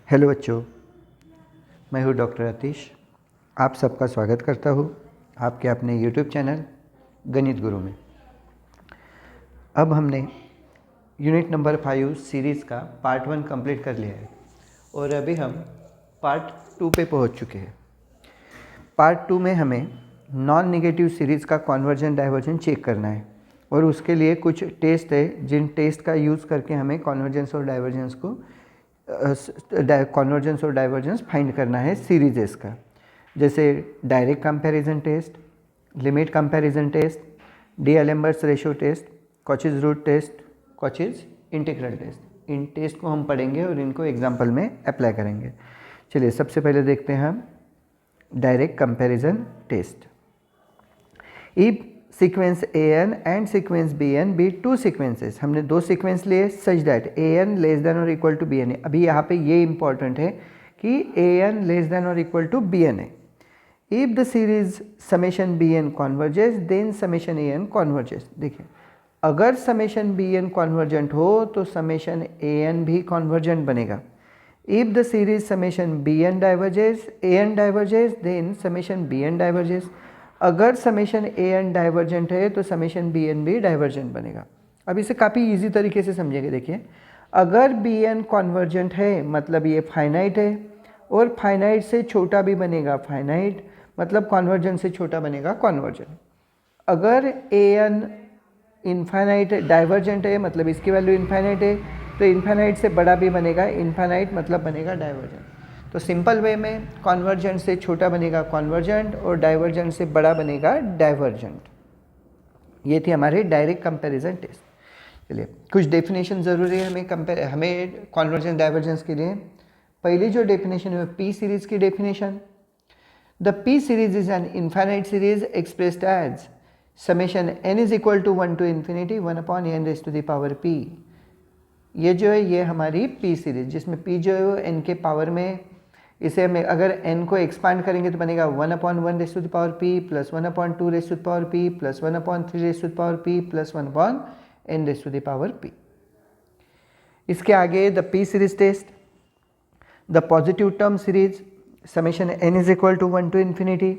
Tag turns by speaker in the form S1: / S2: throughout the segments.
S1: Hello बच्चों, मैं हूँ डॉक्टर आतिश। आप सबका स्वागत करता हूँ आपके अपने यूट्यूब चैनल गणित गुरु में। अब हमने यूनिट नंबर 5 सीरीज़ का पार्ट 1 कंप्लीट कर लिया है और अभी हम पार्ट 2 पे पहुँच चुके हैं। पार्ट 2 में हमें नॉन नेगेटिव सीरीज़ का कॉन्वर्जेंट डाइवर्जेंस चेक करना है और उसके लिए कुछ टेस्ट है जिन टेस्ट का यूज़ करके हमें कॉन्वर्जेंस और डाइवर्जेंस फाइंड करना है सीरीजेस का, जैसे direct comparison test, limit comparison test, D'Alembert's ratio test, Cauchy's root test, Cauchy's integral test. इन टेस्ट को हम पढ़ेंगे और इनको एग्जाम्पल में अप्लाई करेंगे। चलिए सबसे पहले देखते हैं हम direct comparison test. If sequence an and sequence bn be two sequences, हमने दो सीक्वेंस लिए such that an less than और इक्वल टू bn है। अभी यहाँ पे ये इंपॉर्टेंट है कि an लेस देन और इक्वल टू bn है। If the series summation bn converges then summation an converges. देखिए, अगर समेशन bn कॉन्वर्जेंट हो तो समेशन an भी कॉन्वर्जेंट बनेगा। If the series summation bn diverges an diverges then summation bn diverges. अगर summation an divergent है तो summation bn भी डाइवर्जेंट बनेगा। अब इसे काफ़ी इजी तरीके से समझेंगे। देखिए, अगर bn कॉन्वर्जेंट है मतलब ये फाइनाइट है और फाइनाइट से छोटा भी बनेगा फाइनाइट, मतलब कॉन्वर्जेंट से छोटा बनेगा कॉन्वर्जेंट। अगर an इनफाइनाइट डाइवर्जेंट है मतलब इसकी वैल्यू इनफाइनाइट है तो इनफाइनाइट से बड़ा भी बनेगा इनफाइनाइट, मतलब बनेगा डाइवर्जेंट। तो सिंपल वे में कॉन्वर्जेंट से छोटा बनेगा कॉन्वर्जेंट और डाइवर्जेंट से बड़ा बनेगा डाइवर्जेंट। ये थी हमारी डायरेक्ट कंपैरिजन टेस्ट। चलिए, कुछ डेफिनेशन ज़रूरी है हमें कॉन्वर्जेंस डाइवर्जेंस के लिए। पहली जो डेफिनेशन है पी सीरीज की definition. The p series is an infinite series expressed as summation n is equal to 1 to infinity 1 upon n raised to the power p। ये जो है ये हमारी पी सीरीज, जिसमें p जो है वो n के पावर में, इसे हम अगर n को एक्सपांड करेंगे तो बनेगा 1 upon 1 raised to the power p plus 1 upon 2 raised to the power p plus 1 upon 3 raised to the power p plus 1 upon n raised to the power p। इसके आगे the p series test. The positive term series summation n is equal to 1 to infinity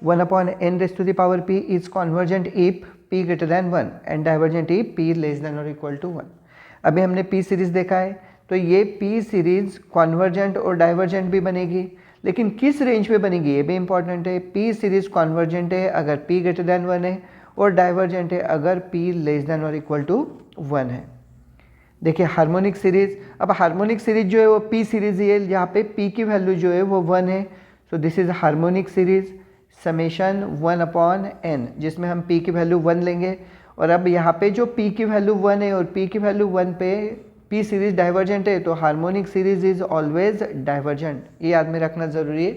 S1: 1 upon n raised to the power p is convergent if p greater than 1 and divergent if p less than or equal to 1। अभी हमने p series देखा है तो ये p series convergent और divergent भी बनेगी, लेकिन किस रेंज पे बनेगी ये भी इंपॉर्टेंट है। p सीरीज कॉन्वर्जेंट है अगर p ग्रेटर देन 1 है और डाइवर्जेंट है अगर p लेस देन और इक्वल टू 1 है। देखिए हार्मोनिक सीरीज, अब हार्मोनिक सीरीज जो है वो p सीरीज है, यहाँ पे p की वैल्यू जो है वो 1 है। So this is harmonic series summation 1 upon n, जिसमें हम p की वैल्यू 1 लेंगे। और अब यहाँ पे जो p की वैल्यू 1 है और p की वैल्यू 1 पे p सीरीज डाइवर्जेंट है तो harmonic series is always divergent. ये याद में रखना ज़रूरी है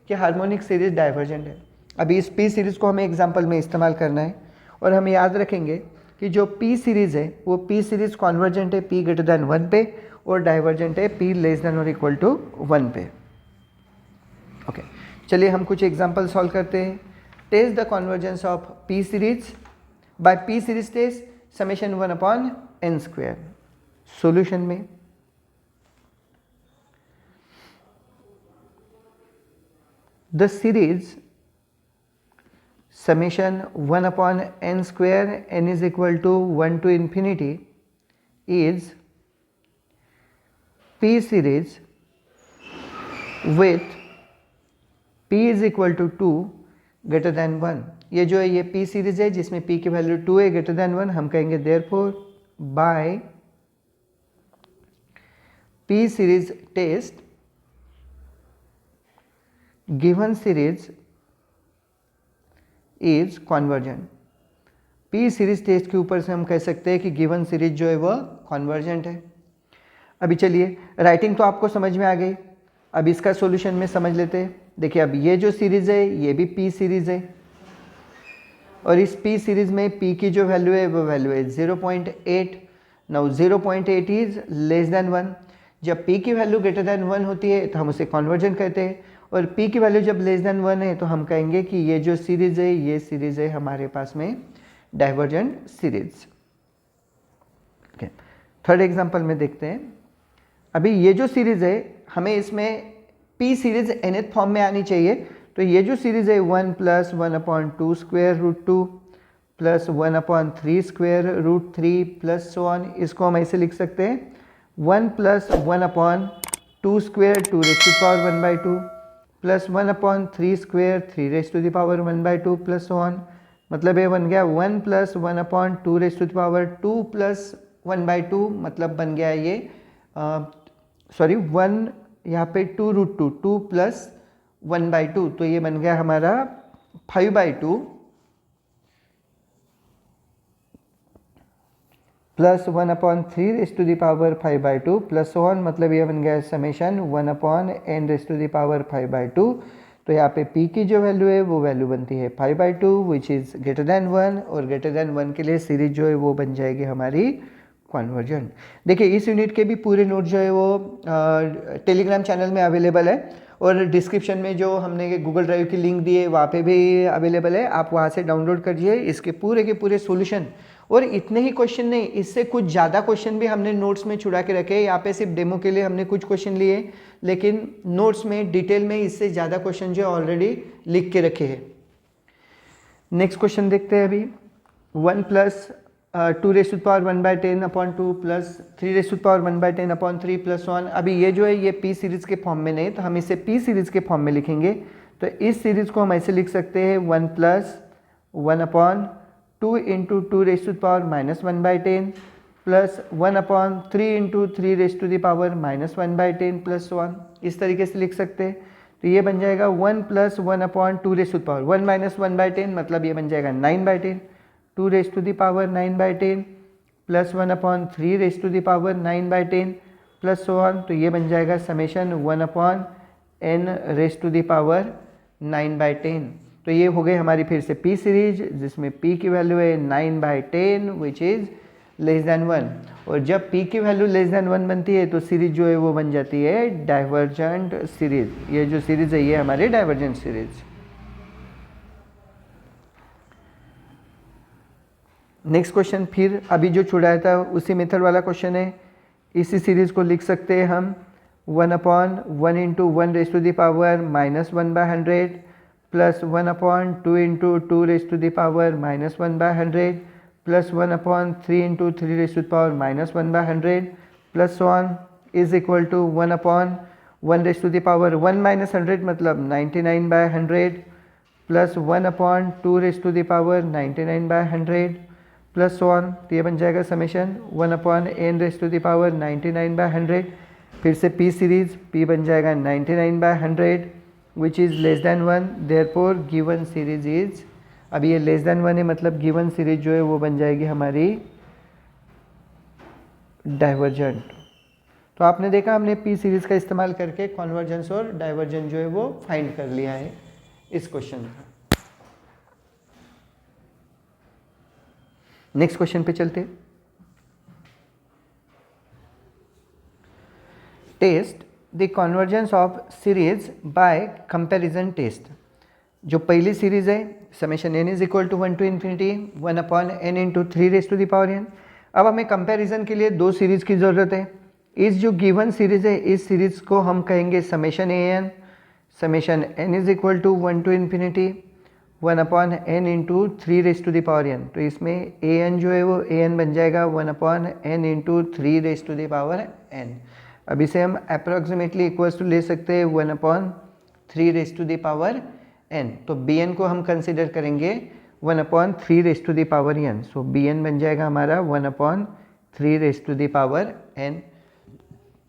S1: कि हार्मोनिक सीरीज डाइवर्जेंट है। अभी इस p सीरीज को हमें एग्जाम्पल में इस्तेमाल करना है और हम याद रखेंगे कि जो p सीरीज है वो p सीरीज कॉन्वर्जेंट है p ग्रेटर देन 1 पे और डाइवर्जेंट है p लेस देन और इक्वल टू 1 पे। ओके, चलिए हम कुछ एग्जाम्पल सॉल्व करते हैं। Test the convergence of p series by p series test summation 1 upon n square. Solution में the series summation 1 upon n square n is equal to 1 to infinity is p series with p is equal to 2 greater than 1। ये जो है ये p series है जिसमें p की value 2 है greater than 1। हम कहेंगे therefore by p series test given series is convergent. p series test के ऊपर से हम कह सकते हैं कि गिवन सीरीज जो है वह कॉन्वर्जेंट है। अभी चलिए राइटिंग तो आपको समझ में आ गई, अब इसका सॉल्यूशन में समझ लेते हैं। देखिए, अब ये जो सीरीज है ये भी p सीरीज है और इस p सीरीज में p की जो वैल्यू है वो वैल्यू है 0.8। Now 0.8 is less than 1। जब p की वैल्यू ग्रेटर देन 1 होती है तो हम उसे कॉन्वर्जेंट कहते हैं और p की वैल्यू जब लेस देन 1 है तो हम कहेंगे कि ये जो सीरीज है ये सीरीज है हमारे पास में डाइवर्जेंट सीरीज। थर्ड एग्जाम्पल में देखते हैं। अभी ये जो सीरीज है हमें इसमें p सीरीज nth फॉर्म में आनी चाहिए। तो ये जो सीरीज है 1 plus 1/2 square root 2 plus 1/3 square root 3 plus so on, इसको हम ऐसे लिख सकते हैं 1 plus 1/2 square 2 raise to power 1/2 plus 1/3 square 3 raise to the power 1/2 plus so on. मतलब ये बन गया 1 plus 1/2 raise to the power 2 plus 1/2, मतलब बन गया ये 1 यहाँ पे 2 रूट 2 2 प्लस 1/2, तो ये बन गया हमारा 5/2 plus 1/3 raise to the power 5/2 plus one, मतलब ये बन गया summation 1/n raise to the power 5/2। तो यहाँ पे p की जो वैल्यू है वो वैल्यू बनती है 5/2 विच इज़ ग्रेटर देन 1, और ग्रेटर देन 1 के लिए सीरीज जो है वो बन जाएगी हमारी कन्वर्जेंट। देखिए इस यूनिट के भी पूरे नोट जो है वो टेलीग्राम चैनल में अवेलेबल है, और डिस्क्रिप्शन में जो हमने गूगल ड्राइव की लिंक दी है वहाँ पे भी अवेलेबल है, आप वहाँ से डाउनलोड करिए इसके पूरे के पूरे सॉल्यूशन। और इतने ही क्वेश्चन नहीं, इससे कुछ ज़्यादा क्वेश्चन भी हमने नोट्स में छुड़ा के रखे हैं। यहाँ पे सिर्फ डेमो के लिए हमने कुछ क्वेश्चन लिए, लेकिन नोट्स में डिटेल में इससे ज़्यादा क्वेश्चन जो ऑलरेडी लिख के रखे हैं। नेक्स्ट क्वेश्चन देखते हैं अभी। 1 plus 2 raise to the power 1/10/2 plus 3 raise to the power 1/10/3 plus 1। अभी ये जो है ये p सीरीज़ के फॉर्म में नहीं, तो हम इसे p सीरीज़ के फॉर्म में लिखेंगे। तो इस सीरीज़ को हम ऐसे लिख सकते हैं 1 plus 1/2 into 2 raise to the power -1/10 plus 1/3 into 3 raise to the power -1/10 plus 1, इस तरीके से लिख सकते हैं। तो ये बन जाएगा 1 plus 1/2 raise to the power 1 minus 1/10, मतलब ये बन जाएगा 9/10, 2 raise to the power 9/10 plus 1/3 raise to the power 9/10 plus 1, तो ये बन जाएगा summation 1/n raise to the power 9/10। तो ये हो गई हमारी फिर से p सीरीज, जिसमें p की वैल्यू है 9/10 विच इज़ लेस देन 1, और जब p की वैल्यू लेस देन 1 बनती है तो सीरीज जो है वो बन जाती है डाइवर्जेंट सीरीज। ये जो सीरीज है ये हमारी डाइवर्जेंट सीरीज। नेक्स्ट क्वेश्चन फिर अभी जो छुड़ाया था उसी मेथड वाला क्वेश्चन है। इसी सीरीज को लिख सकते हैं हम 1/1 into 1 raise to the power -1/100 plus 1/2 into 2 raise to the power -1/100 plus 1/3 into 3 raise to the power -1/100 plus 1 is equal to 1/1 raise to the power 1 minus 100, मतलब 99/100 plus 1/2 raise to the power 99/100 plus 1, तो ये बन जाएगा summation 1/n raise to the power 99/100। फिर से p series, p बन जाएगा 99/100 विच is less than 1, therefore given series is, अभी ये लेस देन 1 है मतलब गिवन सीरीज जो है वो बन जाएगी हमारी डाइवर्जेंट। तो आपने देखा हमने p सीरीज का इस्तेमाल करके कन्वर्जेंस और डाइवर्जेंस जो है वो फाइंड कर लिया है इस क्वेश्चन में। नेक्स्ट क्वेश्चन पे चलते। Test the convergence of series by comparison test. जो पहली सीरीज है summation n is equal to 1 to infinity 1/n into 3 raise to the power n। अब हमें कंपैरिजन के लिए दो सीरीज की ज़रूरत है। इस जो गिवन सीरीज है इस सीरीज को हम कहेंगे summation an, summation n is equal to 1 to infinity 1/n into 3 raise to the power n। तो इसमें an जो है वो an बन जाएगा 1/n into 3 raise to the power n। अब इसे हम अप्रॉक्सीमेटली इक्वल्स टू ले सकते हैं 1/3 raise to the power n। तो bn को हम कंसिडर करेंगे 1/3 raise to the power n। So bn बन जाएगा हमारा 1/3 raise to the power n।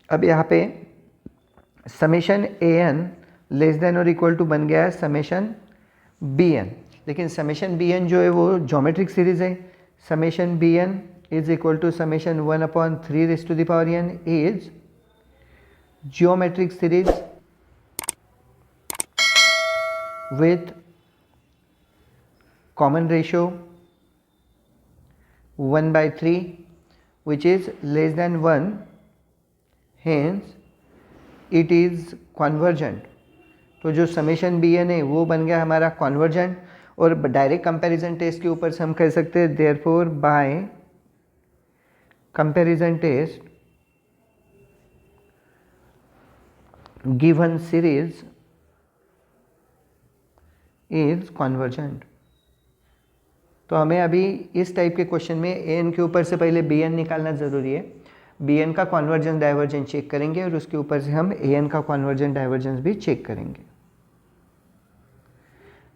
S1: अब यहाँ पे समेशन an लेस देन और इक्वल टू बन गया है समेशन bn, लेकिन समेशन bn जो है वो ज्योमेट्रिक सीरीज है। Summation bn is equal to summation 1/3 raise to the power n is geometric series with common ratio 1/3 which is less than 1, hence it is convergent। तो जो summation bn है वो बन गया हमारा कॉन्वर्जेंट, और डायरेक्ट कंपैरिजन टेस्ट के ऊपर से हम कह सकते हैं therefore by comparison test given series is convergent. तो हमें अभी इस टाइप के क्वेश्चन में ए एन के ऊपर से पहले बी एन निकालना ज़रूरी है। बी एन का कॉन्वर्जेंस डाइवर्जेंस चेक करेंगे और उसके ऊपर से हम ए एन का कॉन्वर्जेंस डाइवर्जेंस भी चेक करेंगे।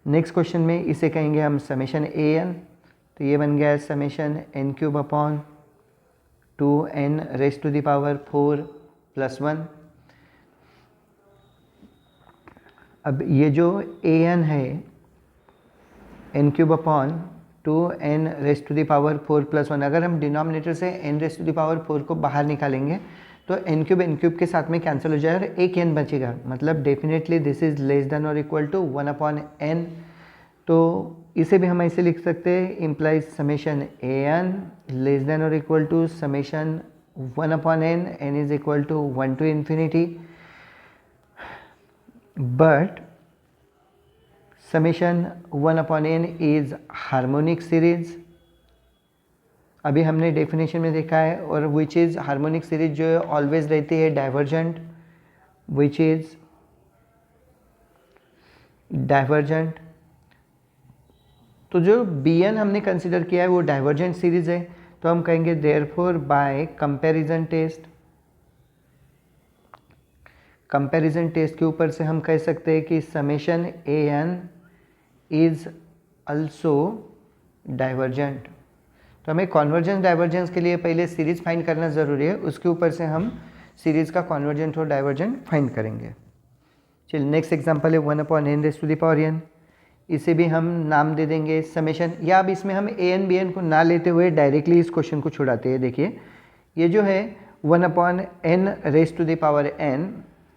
S1: नेक्स्ट क्वेश्चन में इसे कहेंगे हम समेशन ए एन, तो ये बन गया summation n cube upon 2n raise to the power 4 + 1। अब ये जो ए एन है n cube upon 2n raise to the power 4 + 1, अगर हम डिनोमिनेटर से n raise to the power 4 को बाहर निकालेंगे तो n क्यूब के साथ में कैंसिल हो जाएगा और एक n बचेगा, मतलब definitely this is less than और इक्वल टू 1/n। तो इसे भी हम ऐसे लिख सकते हैं, implies summation a n less than और equal to summation 1/n, n is equal to 1 to infinity, but summation 1/n is harmonic series. अभी हमने डेफिनेशन में देखा है, और विच इज़ हार्मोनिक सीरीज जो है ऑलवेज रहती है डाइवर्जेंट, विच इज डाइवर्जेंट। तो जो बी एन हमने कंसिडर किया है वो डाइवर्जेंट सीरीज है, तो हम कहेंगे देयरफॉर बाय कंपैरिजन टेस्ट के ऊपर से हम कह सकते हैं कि summation a n is also divergent. तो हमें कॉन्वर्जेंस डाइवर्जेंस के लिए पहले सीरीज फाइंड करना ज़रूरी है, उसके ऊपर से हम सीरीज का कॉन्वर्जेंट और डाइवर्जेंट फाइंड करेंगे। चलिए नेक्स्ट एग्जांपल है 1/n raise to the power n। इसे भी हम नाम दे देंगे समेशन, या अब इसमें हम ए एन बी एन को ना लेते हुए डायरेक्टली इस क्वेश्चन को छुड़ाते हैं। देखिए ये जो है 1/n raise to the power n,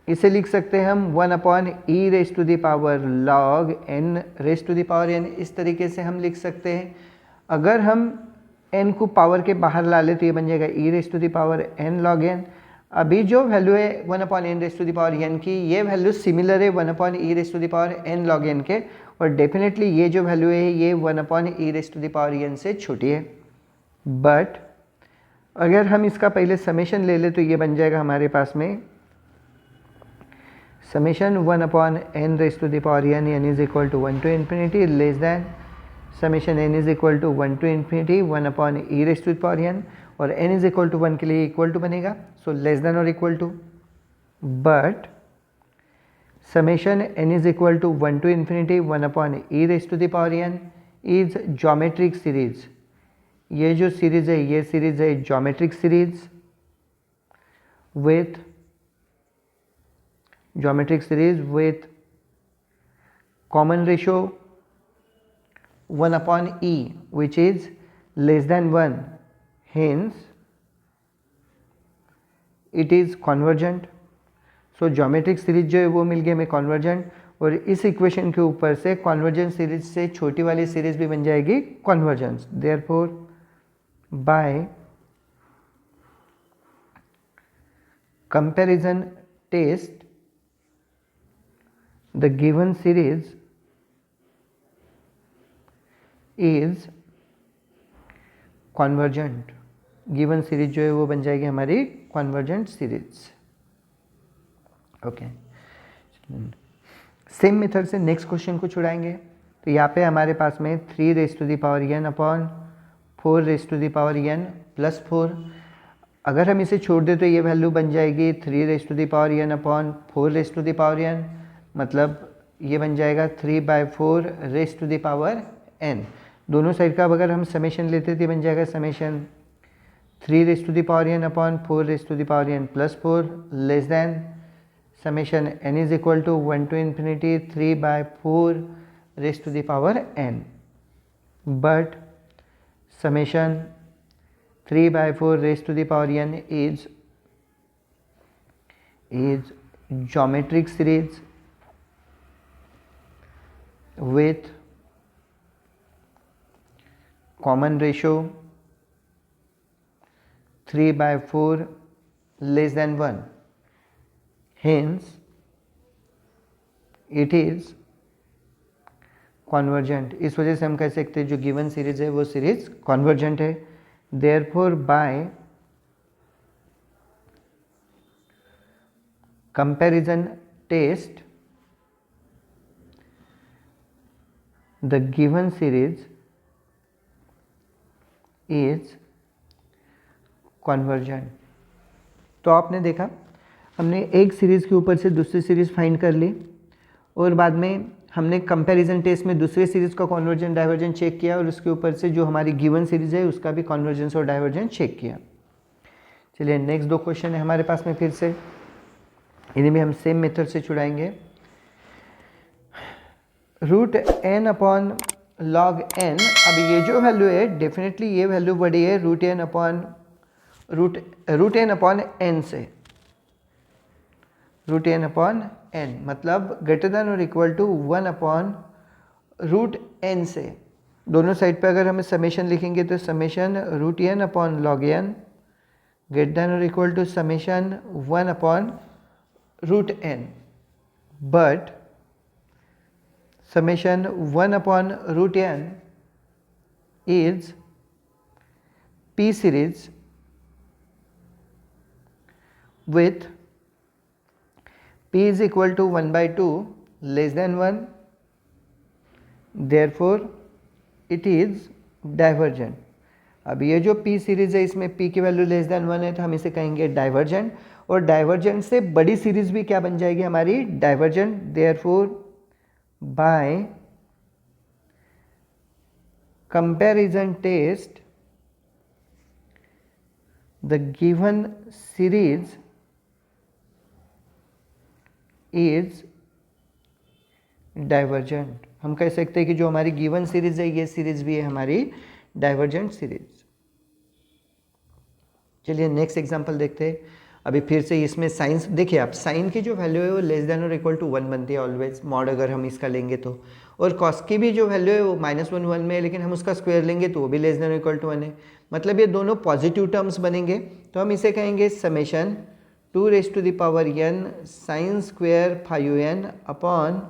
S1: इसे लिख सकते हैं हम 1/e raise to the power log n raise to the power n। इस तरीके से हम लिख सकते हैं। अगर हम n को पावर के बाहर ला ले तो ये बन जाएगा e raise to the power n log n। अभी जो वैल्यू है 1/n raise to the power n की, ये वैल्यू सिमिलर है 1/e raise to the power n log n के, और डेफिनेटली ये जो वैल्यू है ये 1/e raise to the power n से छोटी है। बट अगर हम इसका पहले समेशन ले ले तो ये बन जाएगा हमारे पास में summation 1/n raise to the power n is equal to 1 to infinity less than summation n is equal to 1 to infinity 1/e raise to the power n, और n इज इक्वल टू 1 के लिए equal to बनेगा, so less than और equal to. But summation n is equal to 1 to infinity 1/e raise to the power n is geometric series. ये जो series है ये series है geometric series with common ratio 1/e which is less than 1, hence it is convergent। So geometric series जो है वो मिल गई हमें कॉन्वर्जेंट, और इस इक्वेशन के ऊपर से कॉन्वर्जेंट सीरीज से छोटी वाली सीरीज भी बन जाएगी convergence. Therefore by comparison test the given series is convergent. Given series जो है वो बन जाएगी हमारी convergent series. Okay, same method से नेक्स्ट क्वेश्चन को छुड़ाएंगे। तो यहाँ पे हमारे पास में 3 raise to the power n upon 4 raise to the power n plus 4। अगर हम इसे छोड़ दें तो ये वैल्यू बन जाएगी 3 raise to the power n upon 4 raise to the power n, मतलब ये बन जाएगा 3/4 raise to the power n। दोनों साइड का अगर हम समेशन लेते तो बन जाएगा summation 3 raise to the power n upon 4 raise to the power n plus 4 less than summation n is equal to 1 to infinity 3/4 raise to the power n। But summation 3/4 raise to the power n is geometric series with common ratio 3/4 less than 1, hence it is convergent. इस वजह से हम कह सकते हैं जो given series है वो सीरीज कॉन्वर्जेंट है। Therefore by comparison test the given series is convergent। तो आपने देखा हमने एक सीरीज़ के ऊपर से दूसरी सीरीज़ फाइंड कर ली और बाद में हमने कंपैरिजन टेस्ट में दूसरे सीरीज़ का कन्वर्जेंस डाइवर्जेंस चेक किया और उसके ऊपर से जो हमारी गिवन सीरीज़ है उसका भी कन्वर्जेंस और डाइवर्जेंस चेक किया। चलिए नेक्स्ट दो क्वेश्चन है हमारे पास में, फिर से इन्हें भी हम सेम मेथड से छुड़ाएंगे। Root n upon log n, अब ये जो वैल्यू है डेफिनेटली ये वैल्यू बड़ी है रूट एन अपॉन एन से, रूट एन अपॉन एन मतलब ग्रेटर देन और equal to 1 upon root n से। दोनों साइड पे अगर हमें समेशन लिखेंगे तो summation root n upon log n greater than और equal to summation 1 upon root n, but summation 1 upon root n is p series with p is equal to 1 by 2 less than 1, therefore it is divergent। अब ये जो p series है इसमें p की value less than 1 है तो हम इसे कहेंगे डाइवर्जेंट, और डाइवर्जेंट से बड़ी सीरीज भी क्या बन जाएगी हमारी, divergent. Therefore by comparison test the given series is divergent। हम कह सकते हैं कि जो हमारी गिवन सीरीज है ये सीरीज भी है हमारी डाइवर्जेंट सीरीज। चलिए नेक्स्ट एग्जांपल देखते हैं। अभी फिर से इसमें साइंस देखिए आप, साइन की जो वैल्यू है वो लेस देन और इक्वल टू 1 बनती है ऑलवेज, मॉड अगर हम इसका लेंगे तो, और कॉस की भी जो वैल्यू है वो -1 1 में है, लेकिन हम उसका स्क्वायर लेंगे तो वो भी लेस देन और इक्वल टू 1 है, मतलब ये दोनों पॉजिटिव टर्म्स बनेंगे। तो हम इसे कहेंगे summation 2 raise to the power n sine square 5n upon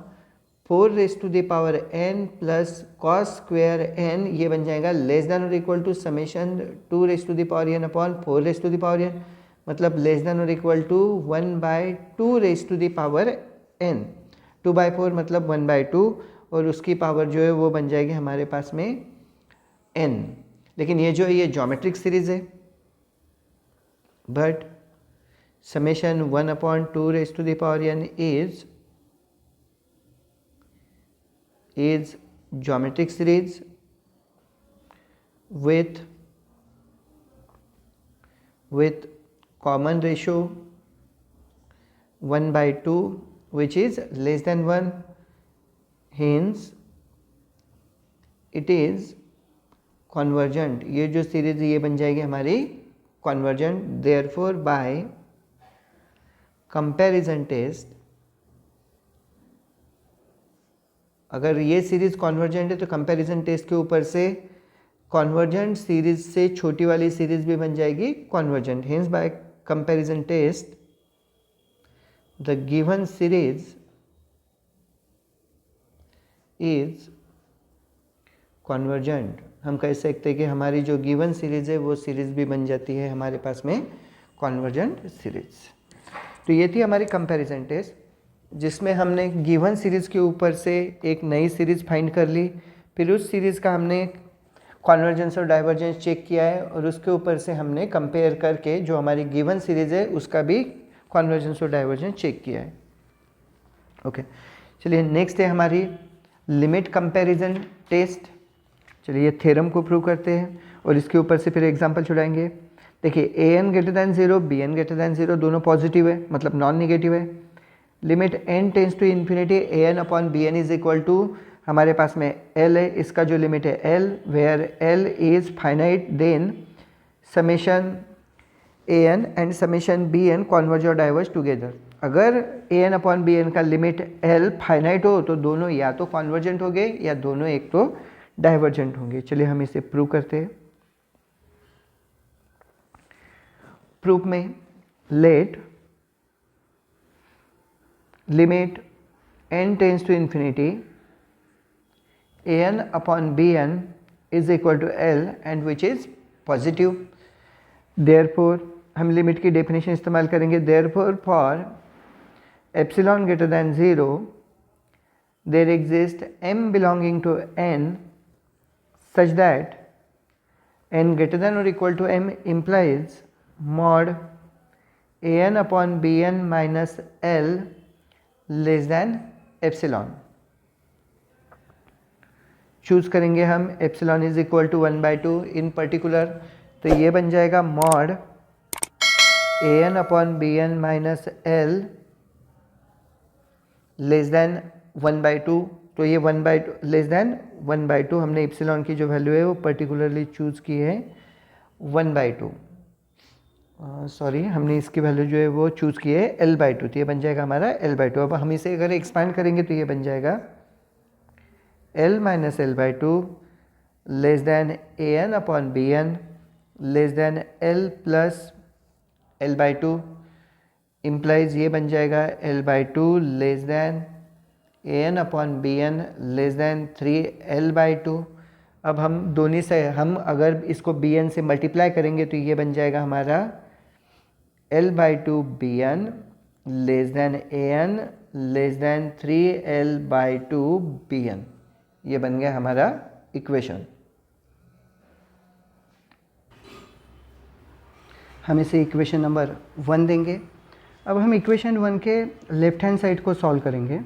S1: 4 raise to the power n plus cos square n, ये बन जाएगा लेस देन और equal to summation 2 raise to the power n upon 4 raise to the power n, मतलब less than और equal to 1 by 2 raise to the power n, 2 by 4 मतलब 1 by 2, और उसकी power जो है वो बन जाएगी हमारे पास में n। लेकिन ये जो है ये ज्योमेट्रिक सीरीज है, but summation 1 upon 2 raise to the power n is geometric series with common ratio 1 by 2 which is less than 1, hence it is convergent। ये जो सीरीज ये बन जाएगी हमारी convergent। therefore by comparison test, अगर ये series convergent है तो कंपैरिजन टेस्ट के ऊपर से कॉन्वर्जेंट सीरीज से छोटी वाली सीरीज भी बन जाएगी convergent. Hence by comparison test the given series is convergent. हम कह सकते हैं कि हमारी जो गिवन सीरीज है वो सीरीज भी बन जाती है हमारे पास में कॉन्वर्जेंट सीरीज। तो ये थी हमारी कंपैरिजन टेस्ट जिसमें हमने गिवन सीरीज़ के ऊपर से एक नई सीरीज़ फाइंड कर ली, फिर उस सीरीज़ का हमने कॉन्वर्जेंस और डाइवर्जेंस चेक किया है, और उसके ऊपर से हमने कंपेयर करके जो हमारी गिवन सीरीज़ है उसका भी कॉन्वर्जेंस और डाइवर्जेंस चेक किया है। ओके, चलिए नेक्स्ट है हमारी लिमिट कंपैरिजन टेस्ट। चलिए ये थ्योरम को प्रूव करते हैं और इसके ऊपर से फिर एग्जांपल छुड़ाएंगे। देखिए an greater than 0 bn greater than 0 दोनों पॉजिटिव है, मतलब नॉन निगेटिव है। Limit n tends to infinity an upon bn is equal to, हमारे पास में l है, इसका जो लिमिट है l, where l is finite, then summation an and summation bn converge और डाइवर्ज टुगेदर। अगर an अपॉन bn का लिमिट l फाइनाइट हो तो दोनों या तो कॉन्वर्जेंट होंगे या दोनों एक तो डाइवर्जेंट होंगे। चलिए हम इसे प्रूव करते हैं। प्रूफ में let limit n tends to infinity an upon bn is equal to l and which is positive. Therefore हम लिमिट की डेफिनेशन इस्तेमाल करेंगे। Therefore for epsilon greater than 0, there exists m belonging to n such that n greater than or equal to m implies mod an upon bn minus l less than epsilon. Choose करेंगे हम epsilon is equal to 1/2 in particular, तो ये बन जाएगा mod an upon bn minus l less than 1/2। तो ये 1/2 less than 1/2, हमने epsilon की जो वैल्यू है वो पर्टिकुलरली चूज की है 1/2। सॉरी, हमने इसकी वैल्यू जो है वो चूज़ की है L/2, तो ये बन जाएगा हमारा L/2। अब हम इसे अगर एक्सपांड करेंगे तो ये बन जाएगा L minus L/2 less than an upon bn less than L plus L/2 implies ये बन जाएगा L/2 less than an upon bn less than 3L/2। अब हम दोनों से हम अगर इसको bn से मल्टीप्लाई करेंगे तो ये बन जाएगा हमारा L/2 bn less than an less than 3L/2 bn। ये बन गया हमारा इक्वेशन। हम इसे इक्वेशन नंबर 1 देंगे। अब हम इक्वेशन 1 के लेफ्ट हैंड साइड को सॉल्व करेंगे।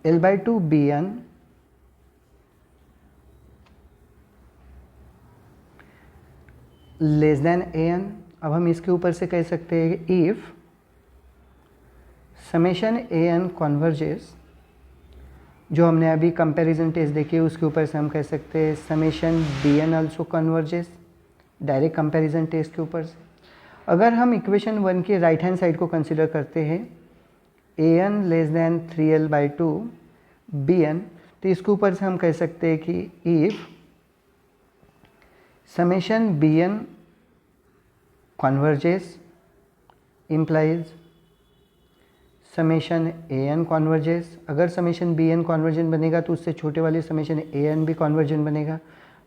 S1: L/2 bn less than an। अब हम इसके ऊपर से कह सकते हैं इफ समेशन an कॉन्वर्जेस, जो हमने अभी कंपैरिजन टेस्ट देखी है उसके ऊपर से हम कह सकते हैं summation bn also converges, direct comparison test के ऊपर से। अगर हम इक्वेशन 1 के राइट हैंड साइड को कंसिडर करते हैं an less than 3L/2 bn, तो इसके ऊपर से हम कह सकते हैं कि if summation bn converges implies summation an converges। अगर summation bn convergent बनेगा तो उससे छोटे वाले summation an भी convergent बनेगा।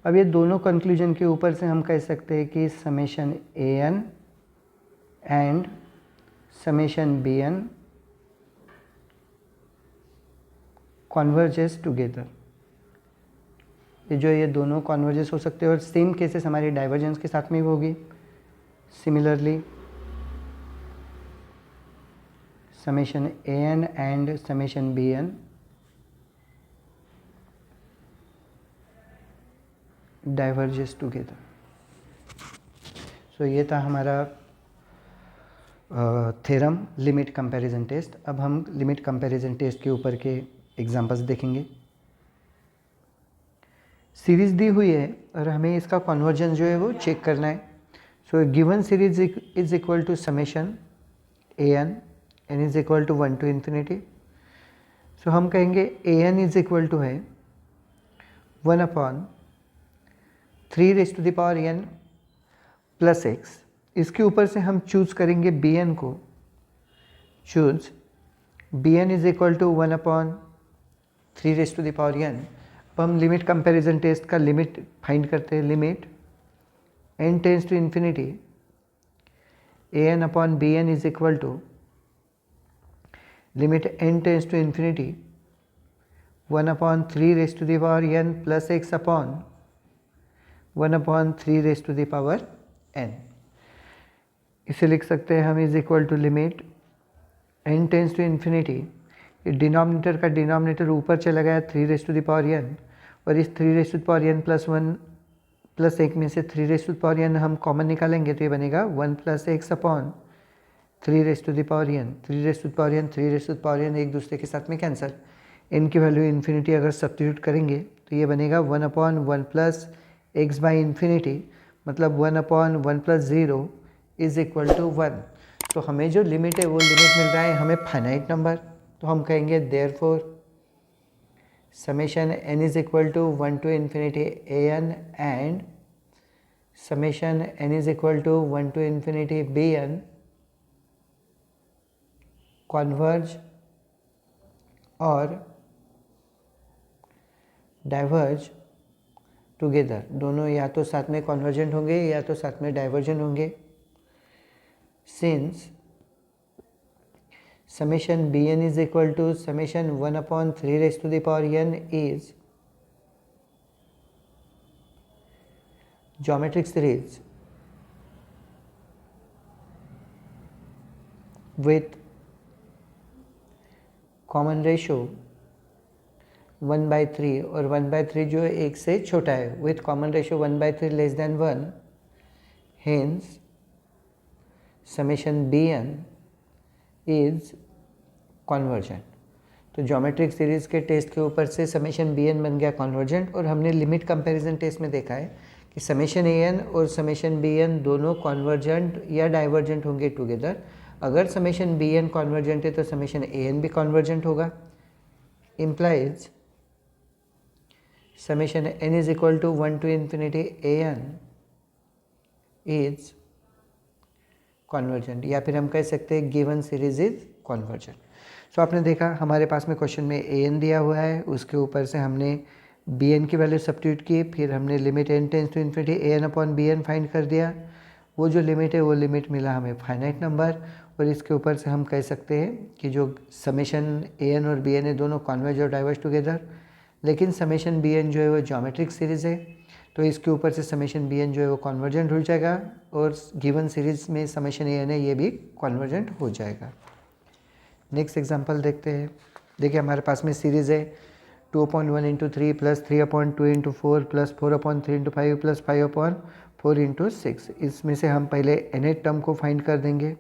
S1: अब ये दोनों कंक्लूजन के ऊपर से हम कह सकते हैं कि summation an and summation bn converges together। ये दोनों कॉन्वर्जेस हो सकते हैं और सेम केसेस हमारी डाइवर्जेंस के साथ में भी होगी। Similarly summation an and summation bn diverges together. So ये था हमारा थ्योरम लिमिट कंपैरिजन टेस्ट। अब हम लिमिट कंपैरिजन टेस्ट के ऊपर के एग्जांपल्स देखेंगे। सीरीज़ दी हुई है और हमें इसका कन्वर्जेंस जो है वो चेक करना है। So given series is equal to summation an n is equal to 1 to infinity. So हम कहेंगे an इज इक्वल टू है 1 अपॉन 3n प्लस x। इसके ऊपर से हम चूज़ करेंगे bn को, choose bn is equal to 1 upon 3n। अब हम लिमिट कंपैरिजन टेस्ट का लिमिट फाइंड करते हैं। Limit n tends to infinity an upon bn is equal to limit n tends to infinity 1 upon 3n plus x upon 1 upon 3n। इसे लिख सकते हैं हम is equal to limit n tends to infinity, denominator का denominator ऊपर चला गया 3n और इस 3n प्लस 1 प्लस 1 में से 3n हम कॉमन निकालेंगे तो ये बनेगा 1 प्लस x अपॉन 3n एक दूसरे के साथ में कैंसिल। n की वैल्यू इन्फिनिटी अगर सब्स्टिट्यूट करेंगे तो ये बनेगा 1 upon 1 plus x by infinity, मतलब 1 upon 1 plus 0 is equal to 1। तो हमें जो लिमिट है वो लिमिट मिल रहा है हमें फाइनाइट नंबर। तो हम कहेंगे therefore summation n is equal to 1 to infinity an and summation n is equal to 1 to infinity bn converge और डाइवर्ज टुगेदर। दोनों या तो साथ में कॉन्वर्जेंट होंगे या तो साथ में डाइवर्जेंट होंगे। Since summation b n is equal to summation 1/3 raise to the power n is geometric series with common ratio 1/3 और 1/3 जो है 1 से छोटा है, with common ratio 1/3 less than 1, hence summation bn is convergent। तो ज्योमेट्रिक सीरीज के test के ऊपर से समेशन बी एन बन गया कॉन्वर्जेंट, और हमने लिमिट कंपैरिजन टेस्ट में देखा है कि समेशन ए एन और समेशन बी एन दोनों कॉन्वर्जेंट या डाइवर्जेंट होंगे टुगेदर। अगर समेशन बी एन कॉन्वर्जेंट है तो समेशन ए एन भी कॉन्वर्जेंट होगा। Implies summation n is equal to 1 to infinity a n is convergent, या फिर हम कह सकते हैं given series is convergent. So आपने देखा हमारे पास में क्वेश्चन में ए एन दिया हुआ है, उसके ऊपर से हमने बी एन की वैल्यू सब्स्टिट्यूट की, फिर हमने limit n tends to infinity a n upon b n find कर दिया। वो जो लिमिट है वो लिमिट मिला हमें फाइनाइट नंबर, और इसके ऊपर से हम कह सकते हैं कि जो समेशन ए एन और बी एन है दोनों कॉन्वर्ज और डाइवर्ज टुगेदर, लेकिन समेशन बी एन जो है वो ज्योमेट्रिक सीरीज़ है, तो इसके ऊपर से समेशन बी एन जो है वो कॉन्वर्जेंट हो जाएगा, और गिवन सीरीज़ में समेशन ए एन है ये भी कॉन्वर्जेंट हो जाएगा। नेक्स्ट एग्जांपल देखते हैं। देखिए हमारे पास में सीरीज़ है 2/1 into 3 plus 3/2 into 4 plus 4/3 into 5 plus 5/4 into 6। इसमें से हम पहले nth टर्म को फाइंड कर देंगे।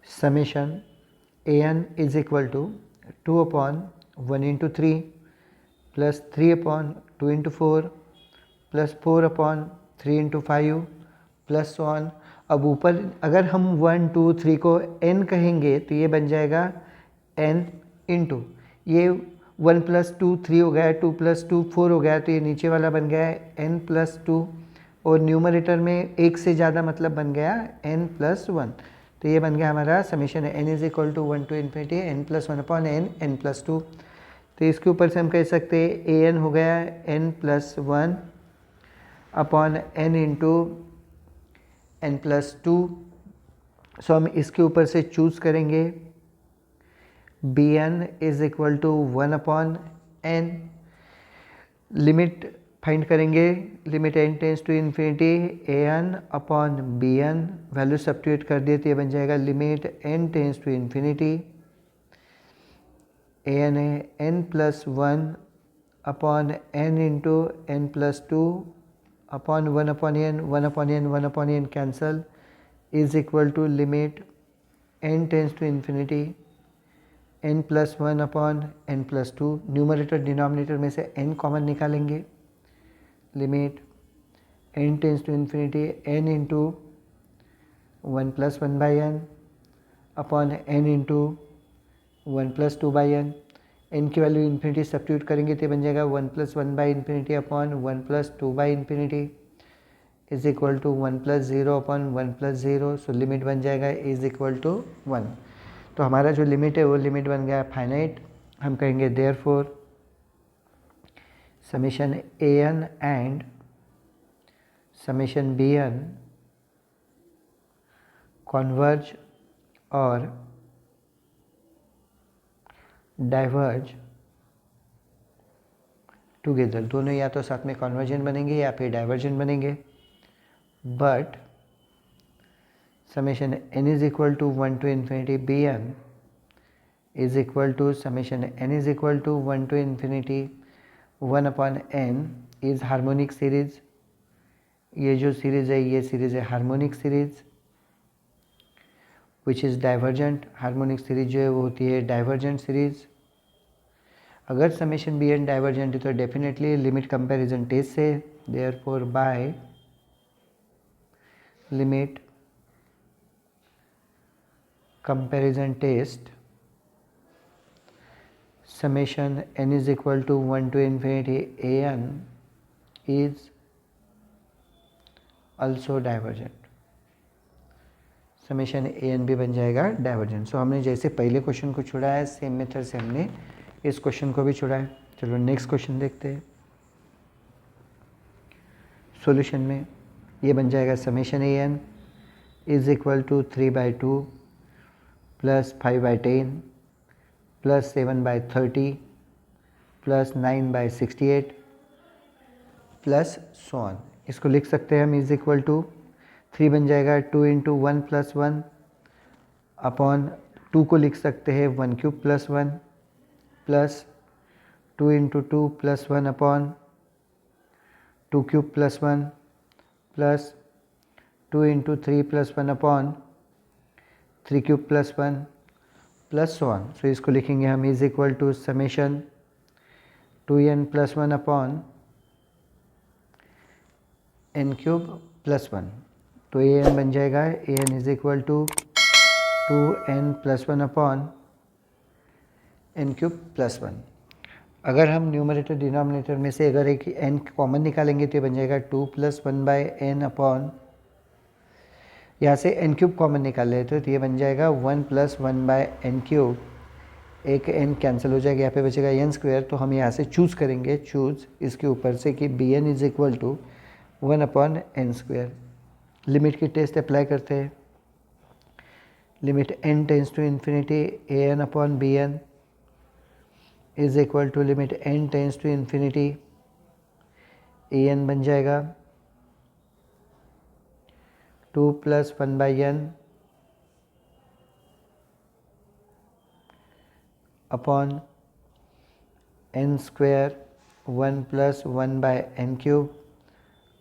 S1: Summation a n is equal to 2/1 into 3 plus 3/2 into 4 plus 4/3 into 5 plus 1। अब ऊपर अगर हम 1 2 3 को n कहेंगे तो ये बन जाएगा n इंटू ये 1 + 2 3 हो गया, 2 + 2 4 हो गया, तो ये नीचे वाला बन गया है n + 2, और न्यूमरेटर में एक से ज़्यादा मतलब बन गया n + 1। तो ये बन गया हमारा summation n is equal to 1 to infinity n + 1/n n + 2। तो इसके ऊपर से हम कह सकते हैं ए एन हो गया n + 1/n इंटू n + 2। सो हम इसके ऊपर से चूज़ करेंगे b n is equal to 1/n। Limit find करेंगे, limit n tends to infinity a n upon b n, value substitute कर दिए तो ये बन जाएगा limit n tends to infinity a n है n + 1/n into n + 2 upon 1/n 1/n 1/n cancel is equal to limit n tends to infinity n + 1/n + 2। Numerator denominator में से n common निकालेंगे, limit n tends to infinity n into 1 + 1/n upon n into 1 + 2/n। n की value infinity substitute करेंगे तो बन जाएगा 1 + 1/∞ upon 1 + 2/∞ is equal to 1 + 0 upon 1 + 0। So limit बन जाएगा इज इक्वल टू 1। तो हमारा जो लिमिट है वो लिमिट बन गया फाइनाइट। हम कहेंगे therefore summation a n and summation b n converge और डाइवर्ज टुगेदर। दोनों या तो साथ में कॉन्वर्जेंट बनेंगे या फिर डाइवर्जेंट बनेंगे, but summation n is equal to 1 to infinity bn is equal to summation n is equal to 1 to infinity 1/n is harmonic series. ये जो सीरीज है ये सीरीज है harmonic series which is divergent. Harmonic series जो है वो होती है डाइवर्जेंट सीरीज। अगर समेशन बी एन डाइवर्जेंट है तो डेफिनेटली लिमिट कंपैरिजन टेस्ट से, therefore by limit comparison test summation n is equal to 1 to infinity an is also divergent। Summation a n भी बन जाएगा डाइवर्जेंट। सो हमने जैसे पहले क्वेश्चन को छोड़ा है सेम मेथड से हमने इस क्वेश्चन को भी छोड़ा है। चलो नेक्स्ट क्वेश्चन देखते हैं। सॉल्यूशन में ये बन जाएगा summation a n is equal to 3/2 plus 5/10 plus 7/30 plus 9/68 plus so on. इसको लिख सकते हैं हम इज इक्वल टू 3 बन जाएगा 2 इंटू 1 प्लस 1 अपॉन 2 को लिख सकते हैं 1 cube plus 1 plus 2 into 2 plus 1 upon 2 cube plus 1 plus 2 into 3 plus 1 upon 3 cube plus 1 plus so on. So इसको लिखेंगे हम is equal to summation 2n plus 1 upon n cube plus 1। तो a n बन जाएगा a n is equal to 2n plus 1 upon n cube plus 1। अगर हम numerator denominator में से अगर एक n कॉमन निकालेंगे तो ये बन जाएगा 2 प्लस 1/n अपॉन, यहाँ से n क्यूब कॉमन निकाल लेते तो ये बन जाएगा 1 प्लस 1/n क्यूब। एक n कैंसिल हो जाएगा, यहाँ पे बचेगा n स्क्वायर। तो हम यहाँ से चूज़ करेंगे, चूज़ इसके ऊपर से कि b n is equal to 1/n square. Limit की टेस्ट अप्लाई करते हैं। Limit n tends to infinity a n upon b n is equal to limit n tends to infinity a n बन जाएगा 2 plus 1/n upon n square 1 plus 1/n cube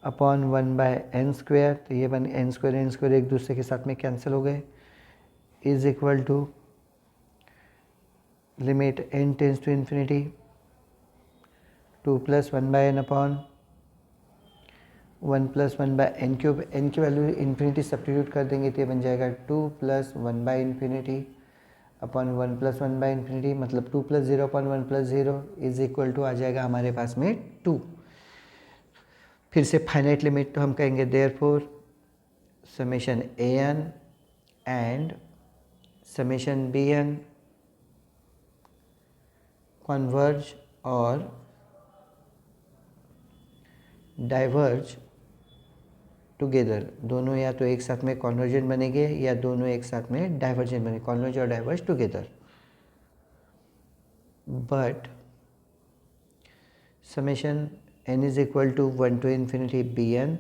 S1: upon 1/n square. तो ये बन n square एक दूसरे के साथ में कैंसिल हो गए। Is equal to limit n tends to infinity 2 plus 1/n upon 1 plus 1/n cube. n की वैल्यू इन्फिनिटी सब्स्टिट्यूट कर देंगे तो ये बन जाएगा 2 प्लस 1/इन्फिनिटी अपॉन 1 प्लस 1/इन्फिनिटी, मतलब 2 plus 0 upon 1 plus 0 is equal to आ जाएगा हमारे पास में 2। फिर से फाइनाइट लिमिट तो हम कहेंगे therefore summation a n and summation b n converge और डाइवर्ज टुगेदर। दोनों या तो एक साथ में कॉन्वर्जेंट बनेंगे या दोनों एक साथ में डाइवर्जेंट बनेंगे, कॉन्वर्ज और diverge together. But summation n is equal to 1 to infinity bn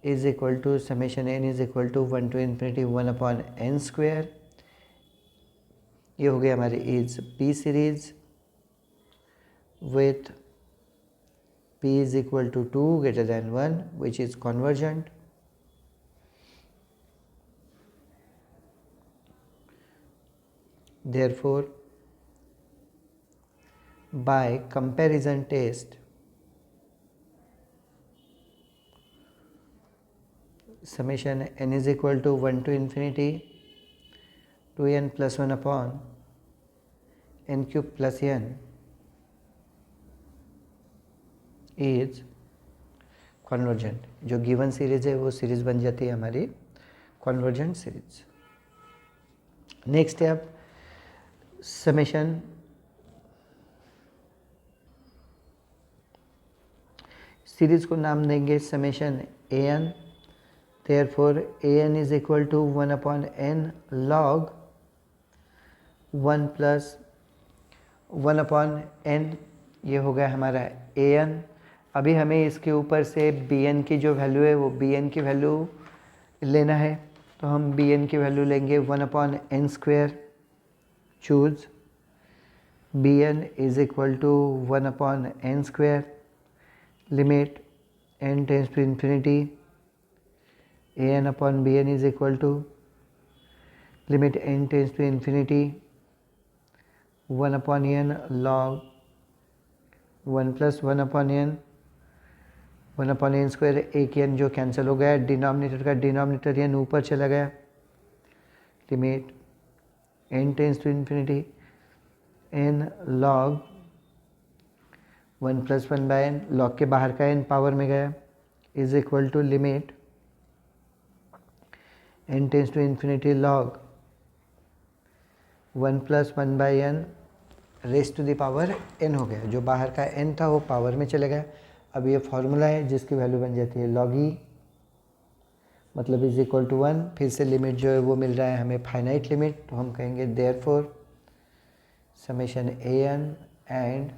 S1: is equal to summation n is equal to 1 to infinity 1 upon n square। ये हो गया हमारी is p series with p is equal to 2 greater than 1 which is convergent। therefore by comparison test summation n is equal to 1 to infinity 2n plus 1 upon n cube plus n is convergent। जो given series है वो series बन जाती है हमारी convergent series. Next है अब summation series को नाम देंगे summation a n. therefore a n is equal to 1 upon n log 1 plus 1 upon n। ये हो गया हमारा a n। अभी हमें इसके ऊपर से बी एन की जो वैल्यू है वो बी एन की वैल्यू लेना है, तो हम बी एन की वैल्यू लेंगे 1 upon n square. Choose b n is equal to 1 upon n square limit n tends to infinity a n upon b n is equal to limit n tends to infinity 1 upon n log 1 plus 1 upon n 1 upon n square. एक n जो cancel हो गया, denominator का denominator n ऊपर चला गया। Limit n tends to infinity n log 1 plus 1 by n, log के बाहर का n पावर में गया, is equal to limit n tends to infinity log 1 plus 1 by n raise to the power n हो गया। जो बाहर का n था वो पावर में चले गया। अब ये फॉर्मूला है जिसकी वैल्यू बन जाती है log e मतलब इज इक्वल टू 1। फिर से लिमिट जो है वो मिल रहा है हमें फाइनाइट लिमिट, तो हम कहेंगे therefore summation a n and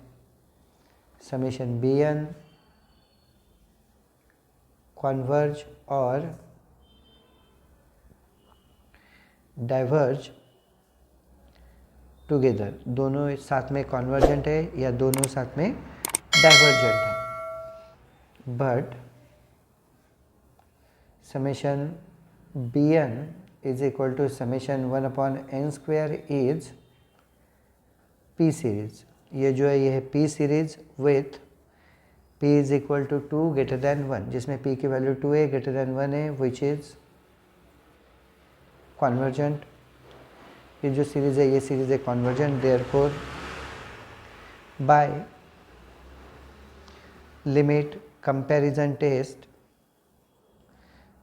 S1: summation b n converge और डाइवर्ज टुगेदर। दोनों साथ में कॉन्वर्जेंट है या दोनों साथ में डाइवर्जेंट है, but summation b n is equal to summation 1/n² is p series. ये जो है ये है p series with p is equal to 2 greater than 1, जिसमें p की वैल्यू 2 है, ग्रेटर दैन 1 है, विच इज कॉन्वर्जेंट। ये जो सीरीज है ये सीरीज है convergent. Therefore by limit comparison test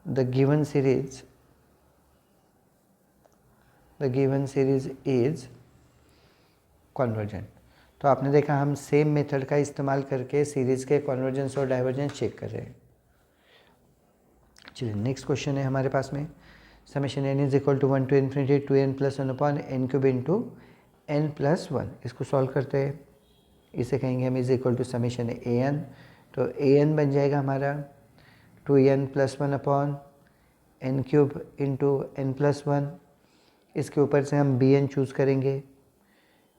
S1: the given series is convergent। तो आपने देखा हम सेम मेथड का इस्तेमाल करके सीरीज के कॉन्वर्जेंस और डाइवर्जेंस चेक कर रहे हैं। चलिए नेक्स्ट क्वेश्चन है हमारे पास में, summation n is equal to 1 to infinity 2n+1/n³ into n+1। इसको सॉल्व करते हैं, इसे कहेंगे हम is equal to summation a n. तो ए एन बन जाएगा हमारा 2n+1/n³ इंटू n+1। इसके ऊपर से हम बी एन चूज़ करेंगे,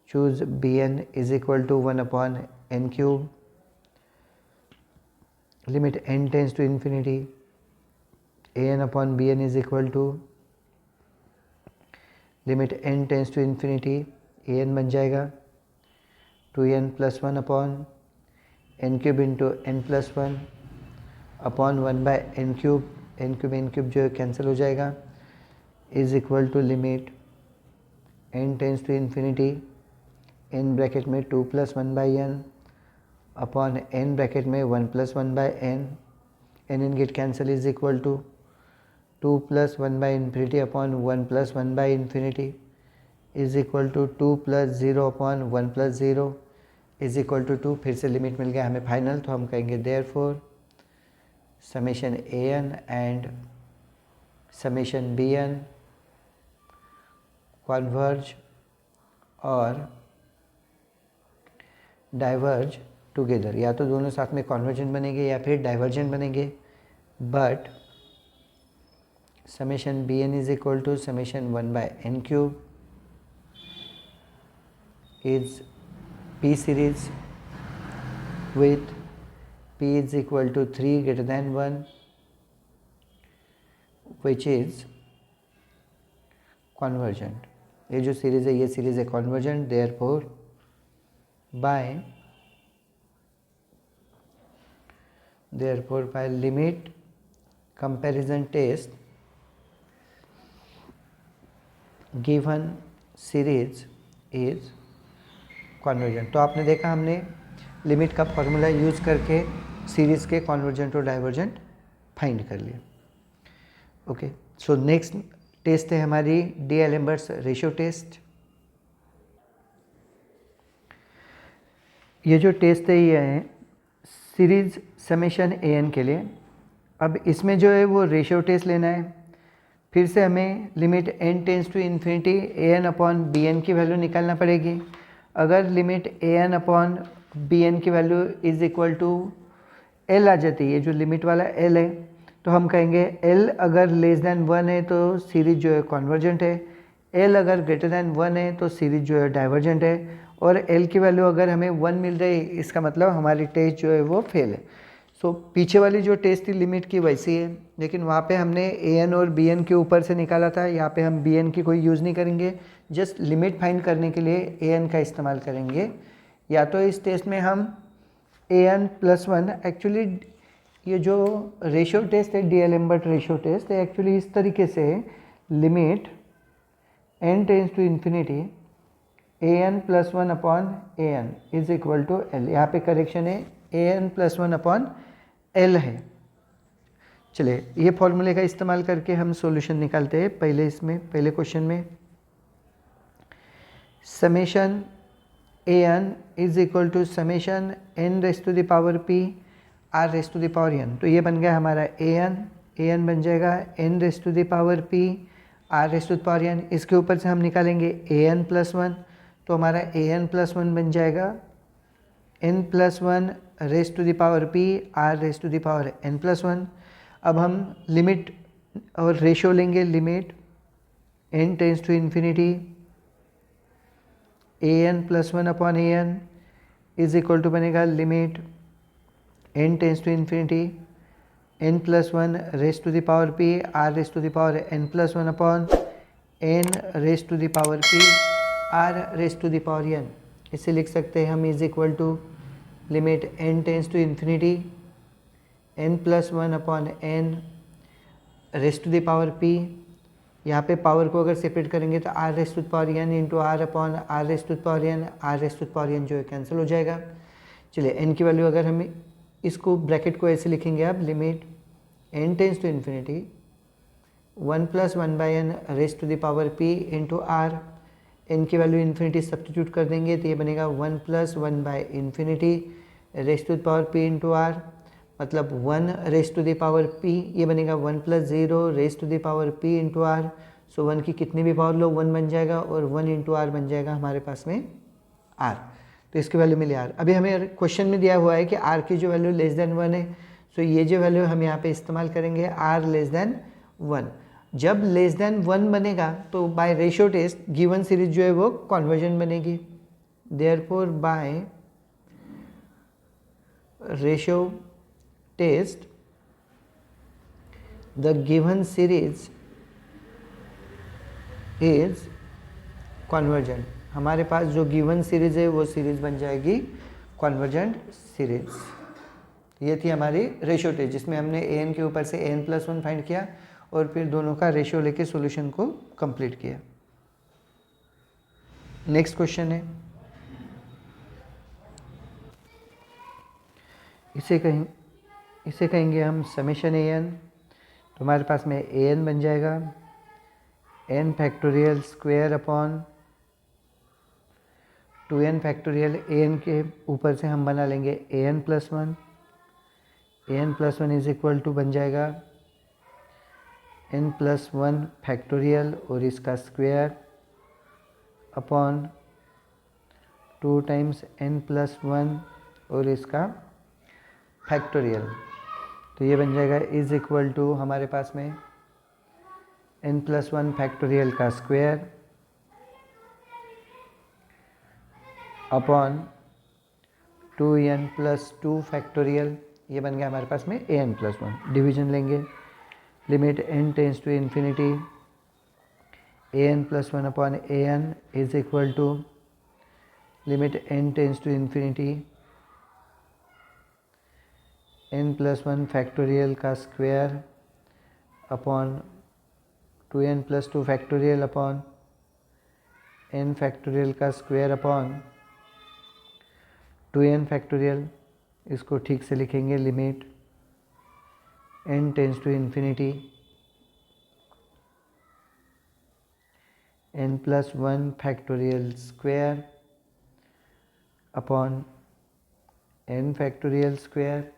S1: choose b n is equal to 1/n³। Limit n tends to infinity a n upon b n is equal to limit n tends to infinity a n बन जाएगा 2n+1/n³ into n+1 upon 1/n³। n³ जो है cancel हो जाएगा, is equal to limit n tends to infinity n bracket में 2 + 1/n upon n bracket में 1 + 1/n। n get cancel is equal to 2 + 1/∞ upon 1 + 1/∞ is equal to 2 + 0 upon 1 + 0 is equal to 2। फिर से limit मिल गया हमें final, तो हम कहेंगे therefore summation a n and summation b n converge और डाइवर्ज टुगेदर। या तो दोनों साथ में कॉन्वर्जेंट बनेंगे या फिर डाइवर्जेंट बनेंगे, but summation b n is equal to summation 1/n³ is p series with p is equal to 3 greater than 1, which is convergent। ये जो सीरीज है ये सीरीज है convergent. Therefore by limit comparison test given series is convergent. तो आपने देखा हमने limit का फॉर्मूला यूज़ करके सीरीज़ के कॉन्वर्जेंट और डाइवर्जेंट फाइंड कर लिया। ओके, सो नेक्स्ट टेस्ट है हमारी डी-एलेम्बर्ट्स रेशियो टेस्ट। ये जो टेस्ट है ये है सीरीज समेशन ए एन के लिए। अब इसमें जो है वो रेशियो टेस्ट लेना है। फिर से हमें limit n tends to infinity a n upon b n की वैल्यू निकालना पड़ेगी। अगर limit a n upon b n की value is equal to l आ जाती है, ये जो लिमिट वाला एल है, तो हम कहेंगे एल अगर लेस दैन 1 है तो सीरीज जो है कॉन्वर्जेंट है, एल अगर ग्रेटर दैन 1 है तो सीरीज जो है डाइवर्जेंट है, और एल की वैल्यू अगर हमें 1 मिल रही है इसका मतलब हमारी टेस्ट जो है वो फेल है। सो पीछे वाली जो टेस्ट थी लिमिट की वैसी है, लेकिन वहाँ पे हमने ए एन और बी एन के ऊपर से निकाला था। यहाँ पे हम बी एन की कोई यूज़ नहीं करेंगे, जस्ट लिमिट फाइंड करने के लिए ए एन का इस्तेमाल करेंगे। या तो इस टेस्ट में हम an+1, एक्चुअली ये जो रेशियो टेस्ट है डी-एलेम्बर्ट रेशियो टेस्ट है, एक्चुअली इस तरीके से limit n tends to infinity an+1 upon an is equal to l। यहाँ पे करेक्शन है an+1 अपॉन l है। चलिए ये फॉर्मूले का इस्तेमाल करके हम सॉल्यूशन निकालते हैं। पहले क्वेश्चन में summation an is equal to summation n raise to the power p r raise to the power n। तो ये बन गया हमारा an ए एन बन जाएगा n raise to the power p r raise to the power n. इसके ऊपर से हम निकालेंगे ए एन प्लस वन, तो हमारा ए एन प्लस वन बन जाएगा n plus one raise to the power p r raise to the power n plus one. अब हम लिमिट और रेशो लेंगे, limit n tends to infinity a n plus one upon a n is equal to बनेगा limit n tends to infinity n plus one raise to the power p r raise to the power n plus one upon n raise to the power p r raise to the power n. इसे लिख सकते हैं हम is equal to limit n tends to infinity n plus one upon n raise to the power p. यहाँ पे power को अगर separate करेंगे तो r raise to the power n into r upon r raise to the power n, r raise to the power n जो है cancel हो जाएगा। चलिए एन की वैल्यू अगर हमें इसको ब्रैकेट को ऐसे लिखेंगे आप, limit n tends to infinity one plus one by n raise to the power p into r. N की वैल्यू इन्फिनिटी सब्स्टिट्यूट कर देंगे तो ये बनेगा one plus one by infinity raise to the power p into r, मतलब one raise to the power p, ये बनेगा one plus zero raise to the power p into r. So one की कितनी भी पावर लो one बन जाएगा और one into are बन जाएगा हमारे पास में आर। तो इसकी वैल्यू मिली आर। अभी हमें क्वेश्चन में दिया हुआ है कि आर की जो वैल्यू लेस देन वन है, सो ये जो वैल्यू हम यहाँ पे इस्तेमाल करेंगे आर लेस देन वन। जब लेस देन वन बनेगा तो by ratio test given series जो है वो कॉन्वर्जन बनेगी। Therefore by ratio test the given series is convergent. हमारे पास जो गिवन सीरीज है वो सीरीज बन जाएगी कॉन्वर्जेंट सीरीज। ये थी हमारी रेशियो टेस्ट जिसमें हमने ए एन के ऊपर से ए एन प्लस वन फाइंड किया और फिर दोनों का रेशियो लेके सॉल्यूशन को कंप्लीट किया। नेक्स्ट क्वेश्चन है, इसे कहेंगे हम समेशन ए एन। तो हमारे पास में ए एन बन जाएगा n factorial square upon two n factorial. A n के ऊपर से हम बना लेंगे a n plus one, a n plus one is equal to बन जाएगा एन प्लस वन फैक्टोरियल और इसका square upon two times n plus one और इसका फैक्टोरियल। तो ये बन जाएगा इज इक्वल टू हमारे पास में एन प्लस वन फैक्टोरियल का square upon two n plus two factorial. ये बन गया हमारे पास में a n plus one. Division लेंगे, limit n tends to infinity a n plus one upon a n is equal to limit n tends to infinity n plus one factorial का square upon two n plus two factorial upon n factorial का square upon two n factorial. इसको ठीक से लिखेंगे, limit n tends to infinity n plus one factorial square upon n factorial square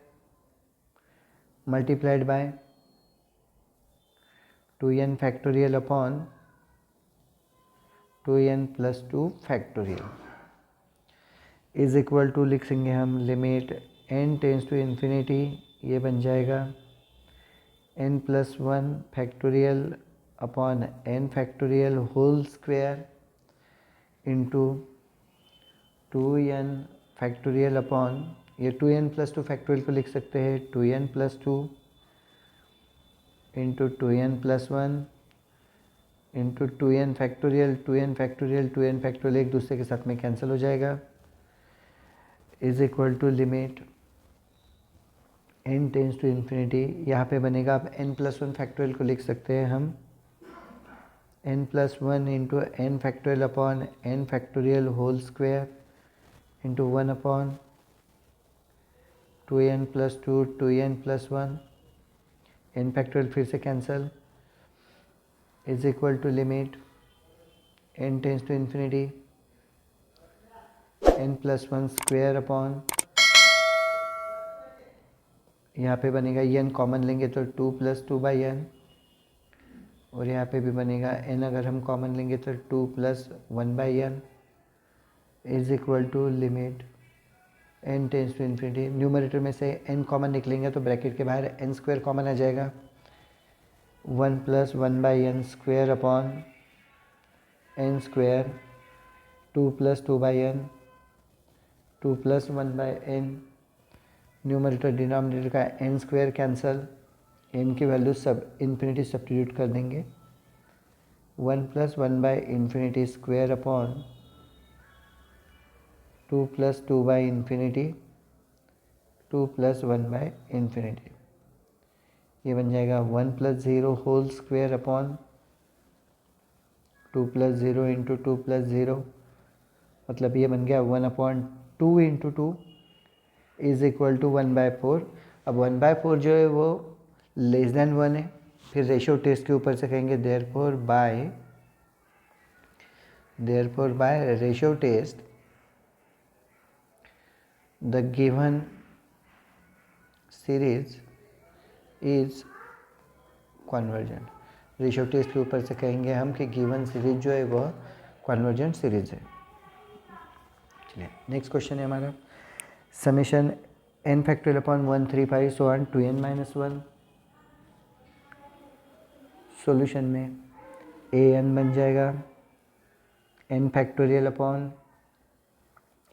S1: multiplied by two n factorial upon two n plus two factorial is equal to लिखेंगे हम limit n tends to infinity, ये बन जाएगा n plus one factorial upon n factorial whole square into two n factorial upon, ये two n plus two factorial को लिख सकते हैं two n plus two into two n plus one into two n factorial. Two n factorial two n factorial एक दूसरे के साथ में कैंसिल हो जाएगा is equal to limit n tends to infinity. यहाँ पे बनेगा, आप एन प्लस वन फैक्टोरियल को लिख सकते हैं हम n plus one into n factorial upon n factorial whole square into one upon two n plus two n plus one, n factorial फिर से cancel is equal to limit n tends to infinity n plus one square upon यहाँ पे बनेगा N common लेंगे तो 2 + 2/n, और यहाँ पे भी बनेगा n अगर हम कॉमन लेंगे तो 2 + 1/n is equal to limit n tends to infinity. Numerator में से n कॉमन निकलेंगे तो ब्रैकेट के बाहर n² कॉमन आ जाएगा, 1 + 1/n² upon n², 2 + 2/n, 2 + 1/n। Numerator denominator का n² कैंसल, n की वैल्यू सब इन्फिनिटी सब्स्टिट्यूट कर देंगे, 1 + 1/∞² अपॉन 2 + 2/∞, 2 + 1/∞। ये बन जाएगा 1 + 0 होल स्क्वायर अपॉन 2 + 0 इंटू 2 + 0, मतलब ये बन गया 1/2 इंटू 2 इज इक्वल टू 1/4। अब 1/4 जो है वो लेस देन 1 है, फिर रेशियो टेस्ट के ऊपर से कहेंगे therefore by ratio test the given series is convergent. Ratio test के ऊपर से कहेंगे हम कि गिवन सीरीज जो है वह कन्वर्जेंट सीरीज है। चलिए नेक्स्ट क्वेश्चन है हमारा, summation n factorial upon 135 so on 2n-1। Solution में an बन जाएगा n factorial upon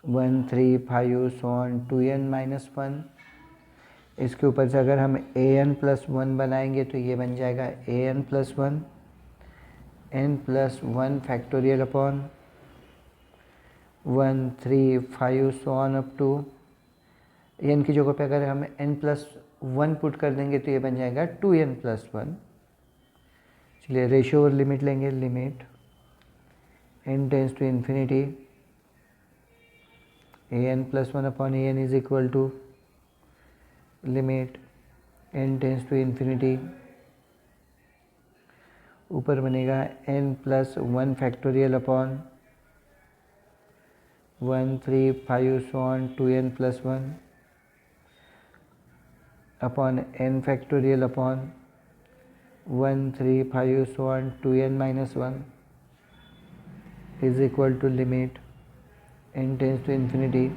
S1: 135 so on 2n-1। इसके ऊपर से अगर हम an + 1 बनाएंगे तो ये बन जाएगा an + 1, n + 1 factorial upon 135 so on up to, n की जगह पे अगर हम n + 1 पुट कर देंगे तो ये बन जाएगा 2n + 1। चलिए रेशियो और लिमिट लेंगे, limit n tends to infinity an + 1 upon an is equal to limit n tends to infinity, ऊपर बनेगा n + 1 factorial upon 135 so on 2n + 1 upon n factorial upon 135 so on 2n-1 is equal to limit n tends to infinity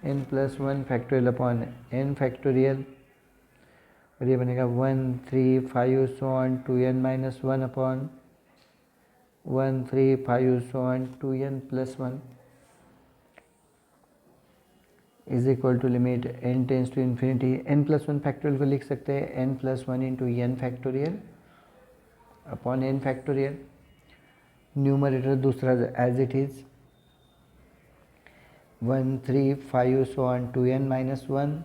S1: n + 1 factorial upon n factorial, और ये बनेगा 135 so on 2n-1 upon 135 so on 2n + 1 is equal to limit n tends to infinity. n + 1 factorial को लिख सकते हैं n + 1 into n factorial upon n factorial. Numerator दूसरा as it is 135 so on 2n-1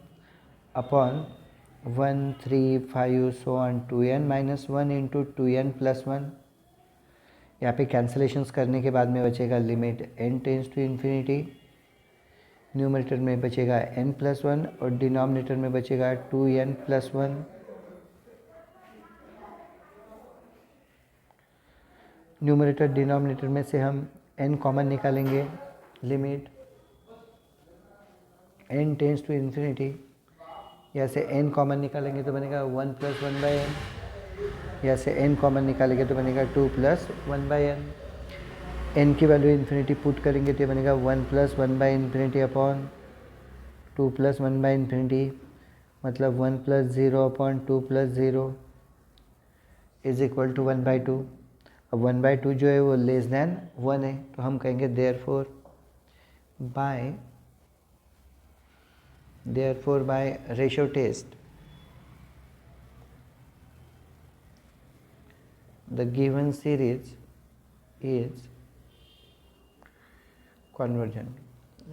S1: upon 135 so on 2n-1 into 2n + 1। यहाँ पे cancellations करने के बाद में बचेगा limit n tends to infinity, numerator में बचेगा n + 1 और डिनोमिनेटर में बचेगा 2n + 1। न्यूमरेटर डिनोमिनेटर में से हम n कॉमन निकालेंगे, limit n tends to infinity, यहाँ से n कॉमन निकालेंगे तो बनेगा 1 + 1/n, यहाँ से n कॉमन निकालेंगे तो बनेगा 2 + 1/n। n की वैल्यू इन्फिनिटी पुट करेंगे तो ये बनेगा 1 + 1/∞ अपॉन 2 + 1/∞, मतलब 1 + 0 अपॉन 2 + 0 इज इक्वल टू 1/2। अब 1/2 जो है वो लेस देन 1 है, तो हम कहेंगे therefore by ratio test the given series is convergent.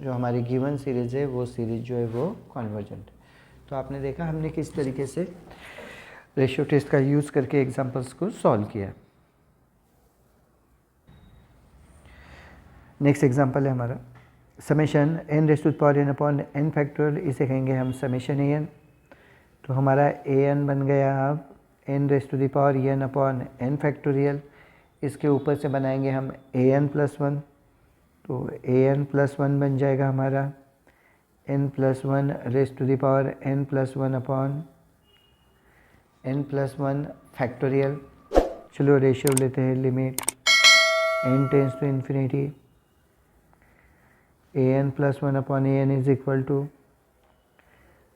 S1: जो हमारी गिवन सीरीज है वो सीरीज जो है वो कन्वर्जेंट है। तो आपने देखा हमने किस तरीके से रेशियो टेस्ट का यूज़ करके एग्जांपल्स को सॉल्व किया। नेक्स्ट एग्जांपल है हमारा summation n⁻n upon n factorial, इसे कहेंगे हम समेशन an। तो हमारा an बन गया अब n⁻n अपॉन n फैक्टोरियल, इसके ऊपर से बनाएंगे हम an + 1, तो an + 1 बन जाएगा हमारा n plus one raise to the power n plus one upon n plus one factorial. चलो रेशियो लेते हैं, limit n tends to infinity an plus one upon an is equal to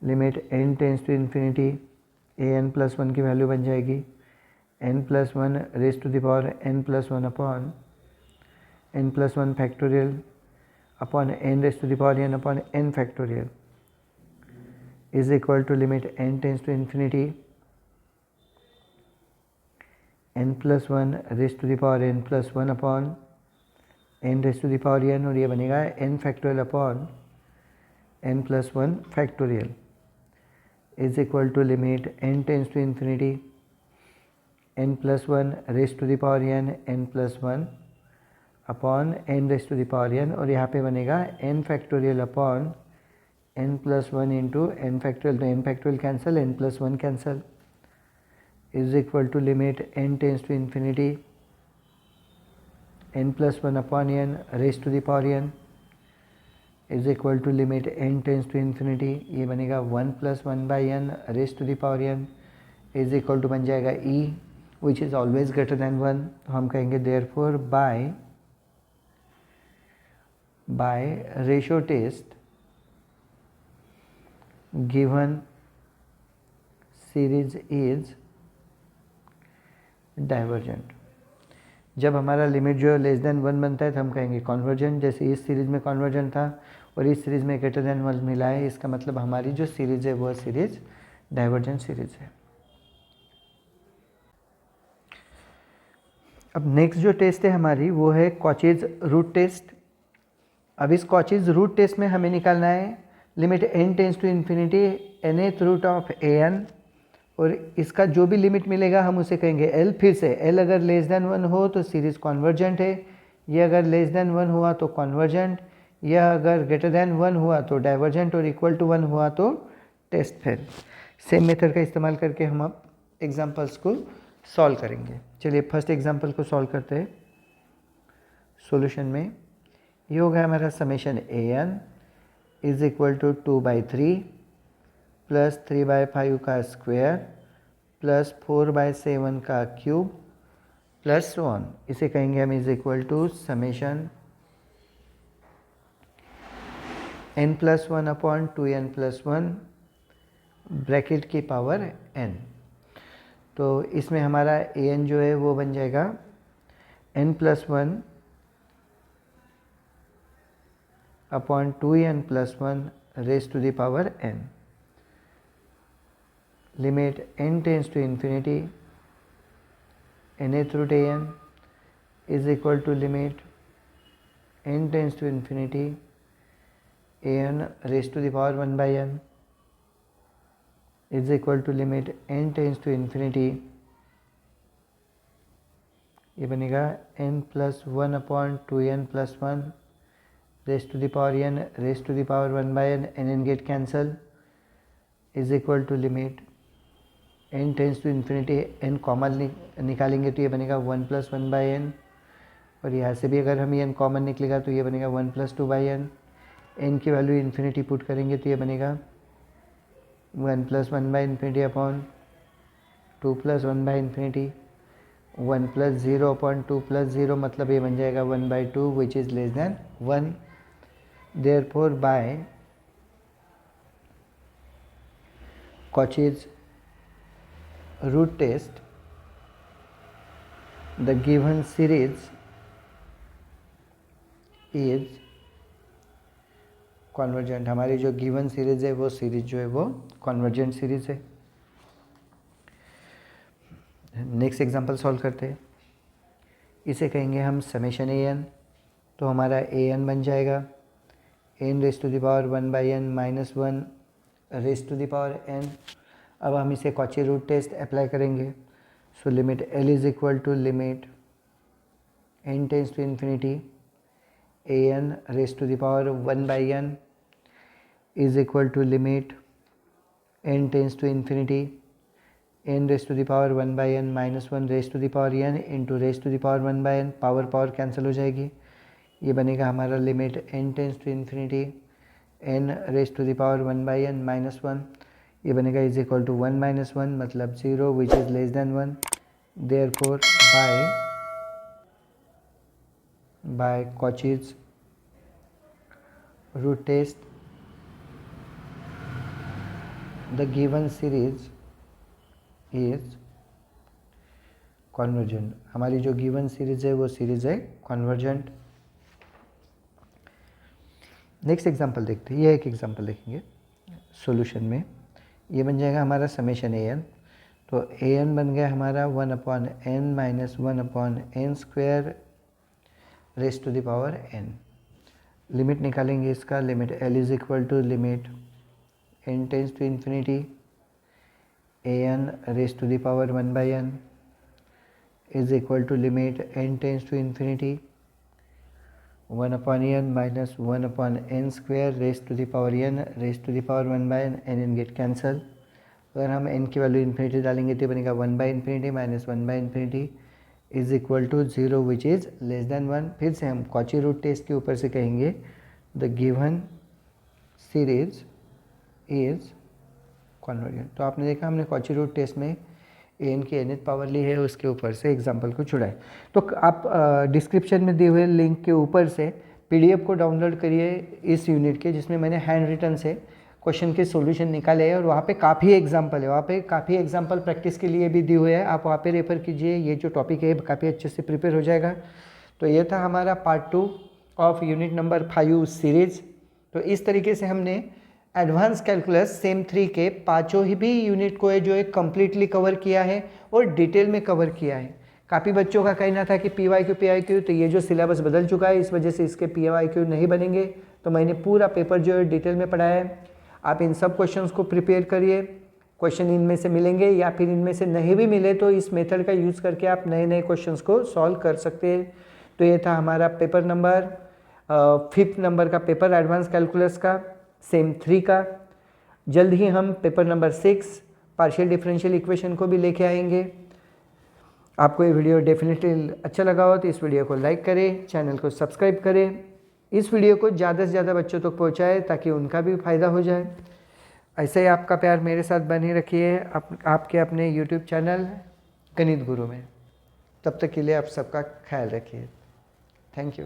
S1: limit n tends to infinity an plus one की value बन जाएगी n plus one raise to the power n plus one upon n plus one factorial upon n raise to the power n upon n factorial is equal to limit n tends to infinity n plus one raise to the power n plus one upon n raise to the power n, और ये बनेगा n factorial upon n plus one factorial is equal to limit n tends to infinity n plus one raise to the power n plus one upon n raise to the power n, और यहाँ पे बनेगा n factorial upon n plus one into n factorial, तो n factorial cancel, n plus one cancel is equal to limit n tends to infinity n plus one upon n raise to the power n is equal to limit n tends to infinity, ये बनेगा 1 plus one by n raise to the power n is equal to बन जाएगा e which is always greater than 1। तो हम कहेंगे therefore by ratio test given series is divergent. जब हमारा limit जो है लेस देन 1 बनता है तो हम कहेंगे कॉन्वर्जेंट, जैसे इस सीरीज़ में कॉन्वर्जेंट था और इस सीरीज़ में ग्रेटर देन 1 मिला है, इसका मतलब हमारी जो सीरीज़ है वो सीरीज़ डाइवर्जेंट सीरीज़ है। अब नेक्स्ट जो टेस्ट है हमारी वो है कॉचीज रूट टेस्ट। अब इस कॉचीज रूट टेस्ट में हमें निकालना है limit n tends to infinity nth root of an, और इसका जो भी लिमिट मिलेगा हम उसे कहेंगे L। फिर से L अगर लेस देन 1 हो तो सीरीज़ कॉन्वर्जेंट है, ये अगर लेस देन 1 हुआ तो कॉन्वर्जेंट, यह अगर ग्रेटर देन 1 हुआ तो डाइवर्जेंट, और इक्वल टू 1 हुआ तो टेस्ट फेल। सेम मेथड का इस्तेमाल करके हम अब एग्जांपल्स को सॉल्व करेंगे। चलिए फर्स्ट एग्जांपल को सॉल्व करते हैं। सॉल्यूशन में ये होगा हमारा summation an is equal to 2/3 plus 3/5 का स्क्वायर प्लस 4/7 का क्यूब प्लस सो ऑन, इसे कहेंगे हम is equal to summation n plus one upon 2n plus one bracket की पावर n। तो इसमें हमारा an जो है वो बन जाएगा n plus one upon 2n plus one raise to the power n, limit n tends to infinity nth root an is equal to limit n tends to infinity an raise to the power 1/n is equal to limit n tends to infinity, ये बनेगा n plus one upon 2n plus one raise to the power n raise to the power 1/n, n get cancel is equal to limit n tends to infinity, n common निकालेंगे तो ये बनेगा 1 plus 1/n, और यहाँ से भी अगर हम n कॉमन निकलेगा तो ये बनेगा 1 प्लस 2/n। n की वैल्यू इन्फिनिटी पुट करेंगे तो ये बनेगा 1 plus 1/infinity upon 2 plus 1/infinity, 1 plus 0 upon 2 plus 0, मतलब ये बन जाएगा 1/2 विच is less than 1। Therefore bye Cauchy's root test the given series is convergent. हमारी जो गिवन सीरीज है वो सीरीज जो है वो कॉन्वर्जेंट सीरीज है। नेक्स्ट एग्जांपल सॉल्व करते हैं। इसे कहेंगे हम समेशन an, तो हमारा an बन जाएगा n raise to the power 1/n minus 1 raise to the power n। अब हम इसे कॉची रूट टेस्ट अप्लाई करेंगे। So limit l is equal to limit n tends to infinity an raise to the power 1/n is equal to limit n tends to infinity n raised to the power 1/n minus 1 raised to the power n into raised to the power 1/n, power power cancel हो जाएगी, ये बनेगा हमारा limit n tends to infinity n raise to the power 1 by n minus 1, ये बनेगा is equal to 1 minus 1 मतलब 0 which is less than 1, therefore by Cauchy's root test the given series is convergent. हमारी जो given series है वो series है convergent. Next example देखते हैं, ये एक एग्जांपल देखेंगे सॉल्यूशन में। ये बन जाएगा हमारा समेशन ए एन, तो ए एन बन गया हमारा 1 upon n minus 1 upon n square raise to the power n. Limit निकालेंगे इसका, limit l is equal to limit n tends to infinity a n raise to the power 1 by n is equal to limit n tends to infinity 1 upon n minus 1 upon n square raised to the power n raised to the power 1 by n get cancel। अगर हम n की value infinity डालेंगे तो बनेगा 1 by infinity minus 1 by infinity is equal to 0 which is less than 1। फिर से हम Cauchy root test के ऊपर से कहेंगे the given series is convergent. तो आपने देखा हमने कॉची रूट टेस्ट में एन की nth पावर ली है, उसके ऊपर से एग्जाम्पल को छुड़ाए। तो आप डिस्क्रिप्शन में दिए हुए लिंक के ऊपर से पीडीएफ को डाउनलोड करिए इस यूनिट के, जिसमें मैंने हैंड रिटन से क्वेश्चन के सॉल्यूशन निकाले हैं और वहाँ पे काफ़ी एग्जाम्पल है, वहाँ पे काफ़ी एग्जाम्पल प्रैक्टिस के लिए भी दिए हुए हैं। आप वहाँ पे रेफर कीजिए, ये जो टॉपिक है काफ़ी अच्छे से प्रिपेयर हो जाएगा। तो ये था हमारा part 2 of unit number 5 series. तो इस तरीके से हमने एडवांस कैलकुलस सेम 3 के पाँचों ही भी यूनिट को है जो एक कम्प्लीटली कवर किया है और डिटेल में कवर किया है। काफ़ी बच्चों का कहना था कि PYQ तो ये जो सिलेबस बदल चुका है इस वजह से इसके PYQ नहीं बनेंगे, तो मैंने पूरा पेपर जो है डिटेल में पढ़ाया है। आप इन सब क्वेश्चंस को प्रिपेयर करिए, क्वेश्चन इनमें से मिलेंगे या फिर इनमें से नहीं भी मिले तो इस मेथड का यूज़ करके आप नए नए क्वेश्चंस को सॉल्व कर सकते हैं। तो ये था हमारा पेपर नंबर 5th नंबर का पेपर एडवांस कैलकुलस का सेम 3 का। जल्द ही हम paper number 6 partial differential equation को भी लेके आएंगे। आपको ये वीडियो डेफिनेटली अच्छा लगा हो तो इस वीडियो को लाइक करें, चैनल को सब्सक्राइब करें, इस वीडियो को ज़्यादा से ज़्यादा बच्चों तक पहुँचाएँ ताकि उनका भी फ़ायदा हो जाए। ऐसे ही आपका प्यार मेरे साथ बने रखिए आपके अपने YouTube चैनल गणित गुरु में। तब तक के लिए आप सबका ख्याल रखिए। Thank you.